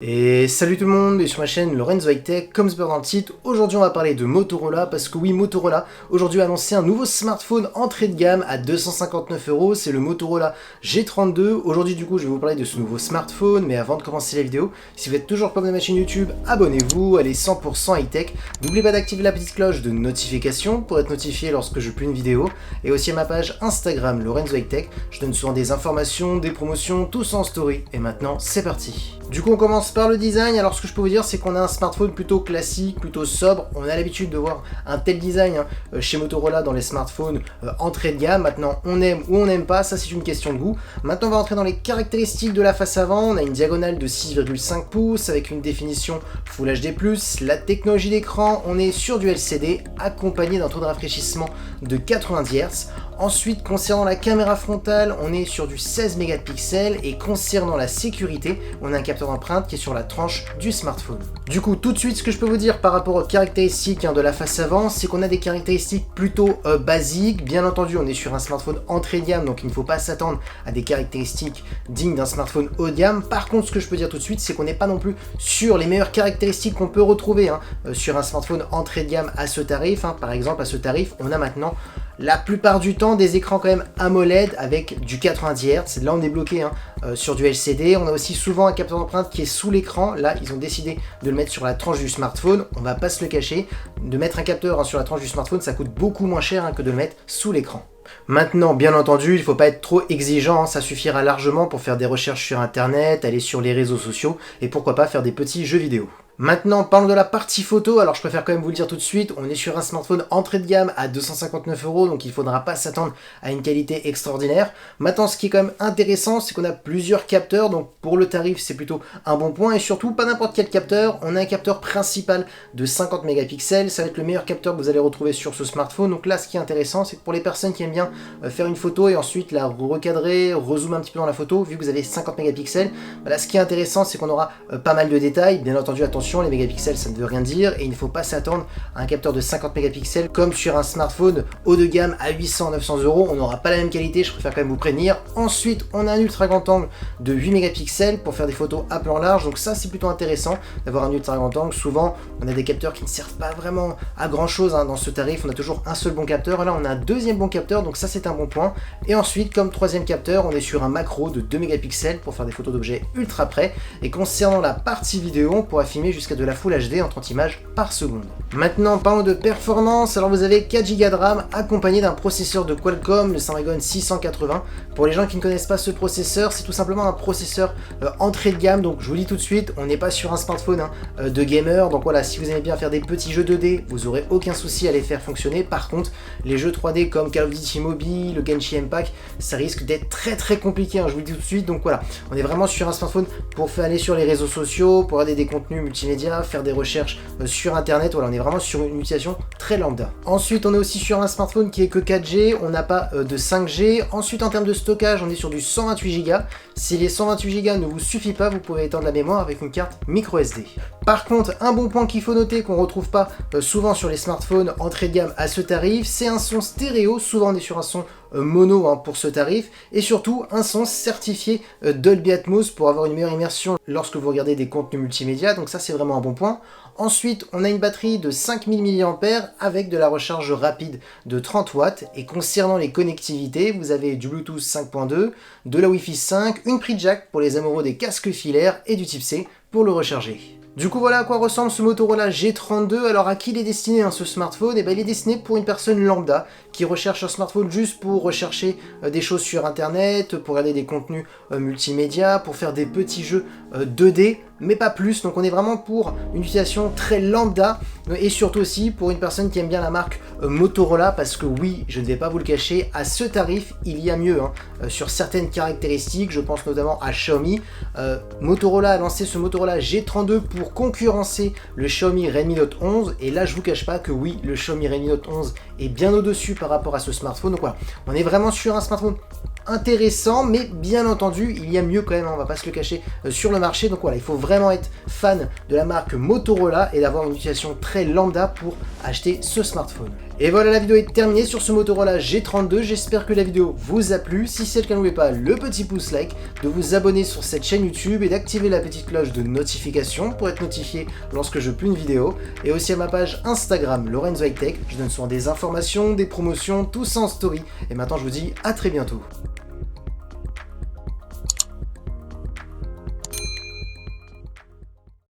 Et salut tout le monde, bienvenue sur ma chaîne Lorenzo High Tech, comme c'est dans le titre. Aujourd'hui on va parler de Motorola, parce que oui, Motorola aujourd'hui a annoncé un nouveau smartphone entrée de gamme à 259 €, c'est le Motorola G32. Aujourd'hui du coup je vais vous parler de ce nouveau smartphone, mais avant de commencer la vidéo, si vous êtes toujours pas abonné à ma chaîne YouTube, abonnez-vous, elle est 100% high tech. N'oubliez pas d'activer la petite cloche de notification pour être notifié lorsque je publie une vidéo, et aussi à ma page Instagram Lorenzo High Tech, je donne souvent des informations, des promotions, tout ça en story. Et maintenant c'est parti. Du coup on commence par le design. Alors ce que je peux vous dire c'est qu'on a un smartphone plutôt classique, plutôt sobre. On a l'habitude de voir un tel design chez Motorola dans les smartphones entrée de gamme. Maintenant on aime ou on n'aime pas, ça c'est une question de goût. Maintenant on va rentrer dans les caractéristiques de la face avant. On a une diagonale de 6,5 pouces avec une définition Full HD+, la technologie d'écran, on est sur du LCD accompagné d'un taux de rafraîchissement de 90 Hz. Ensuite, concernant la caméra frontale, on est sur du 16 mégapixels et concernant la sécurité, on a un capteur d'empreinte qui est sur la tranche du smartphone. Du coup, tout de suite, ce que je peux vous dire par rapport aux caractéristiques de la face avant, c'est qu'on a des caractéristiques plutôt basiques. Bien entendu, on est sur un smartphone entrée de gamme, donc il ne faut pas s'attendre à des caractéristiques dignes d'un smartphone haut de gamme. Par contre, ce que je peux dire tout de suite, c'est qu'on n'est pas non plus sur les meilleures caractéristiques qu'on peut retrouver sur un smartphone entrée de gamme à ce tarif. Par exemple, à ce tarif, on a maintenant la plupart du temps des écrans quand même AMOLED avec du 90 Hz. Là on est bloqué sur du LCD. On a aussi souvent un capteur d'empreinte qui est sous l'écran. Là ils ont décidé de le mettre sur la tranche du smartphone. On va pas se le cacher. De mettre un capteur sur la tranche du smartphone, ça coûte beaucoup moins cher que de le mettre sous l'écran. Maintenant, bien entendu, il ne faut pas être trop exigeant, ça suffira largement pour faire des recherches sur internet, aller sur les réseaux sociaux et pourquoi pas faire des petits jeux vidéo. Maintenant, parlons de la partie photo. Alors je préfère quand même vous le dire tout de suite, on est sur un smartphone entrée de gamme à 259 €, donc il ne faudra pas s'attendre à une qualité extraordinaire. Maintenant, ce qui est quand même intéressant, c'est qu'on a plusieurs capteurs, donc pour le tarif, c'est plutôt un bon point, et surtout, pas n'importe quel capteur, on a un capteur principal de 50 mégapixels, ça va être le meilleur capteur que vous allez retrouver sur ce smartphone. Donc là, ce qui est intéressant, c'est que pour les personnes qui aiment bien faire une photo et ensuite la recadrer, rezoomer un petit peu dans la photo, vu que vous avez 50 mégapixels, là, ce qui est intéressant, c'est qu'on aura pas mal de détails. Bien entendu, attention, les mégapixels ça ne veut rien dire et il ne faut pas s'attendre à un capteur de 50 mégapixels comme sur un smartphone haut de gamme à 800-900 €. On n'aura pas la même qualité, je préfère quand même vous prévenir. Ensuite, on a un ultra grand angle de 8 mégapixels pour faire des photos à plan large, donc ça c'est plutôt intéressant d'avoir un ultra grand angle. Souvent, on a des capteurs qui ne servent pas vraiment à grand chose dans ce tarif. On a toujours un seul bon capteur. Là, on a un deuxième bon capteur, donc ça c'est un bon point. Et ensuite, comme troisième capteur, on est sur un macro de 2 mégapixels pour faire des photos d'objets ultra près. Et concernant la partie vidéo, on pourra filmer jusqu'à de la Full HD en 30 images par seconde. Maintenant, parlons de performance. Alors vous avez 4 Go de RAM accompagné d'un processeur de Qualcomm, le Snapdragon 680. Pour les gens qui ne connaissent pas ce processeur, c'est tout simplement un processeur entrée de gamme. Donc je vous dis tout de suite, on n'est pas sur un smartphone de gamer. Donc voilà, si vous aimez bien faire des petits jeux 2D, vous aurez aucun souci à les faire fonctionner. Par contre, les jeux 3D comme Call of Duty Mobile, le Genshin Impact, ça risque d'être très compliqué, je vous le dis tout de suite. Donc voilà, on est vraiment sur un smartphone pour faire aller sur les réseaux sociaux, pour regarder des contenus multimédia, faire des recherches sur internet. Voilà, on est vraiment sur une utilisation très lambda. Ensuite, on est aussi sur un smartphone qui est que 4G, on n'a pas de 5G. Ensuite, en termes de stockage, on est sur du 128 Go. Si les 128 Go ne vous suffit pas, vous pouvez étendre la mémoire avec une carte micro SD. Par contre, un bon point qu'il faut noter qu'on retrouve pas souvent sur les smartphones entrée de gamme à ce tarif, c'est un son stéréo. Souvent on est sur un son mono pour ce tarif, et surtout un son certifié Dolby Atmos pour avoir une meilleure immersion lorsque vous regardez des contenus multimédia, donc ça c'est vraiment un bon point. Ensuite, on a une batterie de 5000 mAh avec de la recharge rapide de 30 watts, et concernant les connectivités, vous avez du Bluetooth 5.2, de la Wi-Fi 5, une prise jack pour les amoureux des casques filaires et du type C pour le recharger. Du coup, voilà à quoi ressemble ce Motorola G32. Alors, à qui il est destiné ce smartphone? Il est destiné pour une personne lambda qui recherche un smartphone juste pour rechercher des choses sur internet, pour regarder des contenus multimédia, pour faire des petits jeux 2D, mais pas plus. Donc on est vraiment pour une utilisation très lambda, et surtout aussi pour une personne qui aime bien la marque Motorola, parce que oui, je ne vais pas vous le cacher, à ce tarif il y a mieux sur certaines caractéristiques. Je pense notamment à Xiaomi. Motorola a lancé ce Motorola G32 pour concurrencer le Xiaomi Redmi Note 11, et là je vous cache pas que oui, le Xiaomi Redmi Note 11 est bien au-dessus par rapport à ce smartphone. Donc voilà, on est vraiment sur un smartphone intéressant, mais bien entendu il y a mieux quand même, on va pas se le cacher, sur le marché. Donc voilà, il faut vraiment être fan de la marque Motorola et d'avoir une utilisation très lambda pour acheter ce smartphone. Et voilà, la vidéo est terminée sur ce Motorola G32, j'espère que la vidéo vous a plu. Si c'est le cas, n'oubliez pas le petit pouce like, de vous abonner sur cette chaîne YouTube et d'activer la petite cloche de notification pour être notifié lorsque je publie une vidéo. Et aussi à ma page Instagram, Lorenzo High Tech, je donne souvent des informations, des promotions, tout ça en story. Et maintenant je vous dis à très bientôt.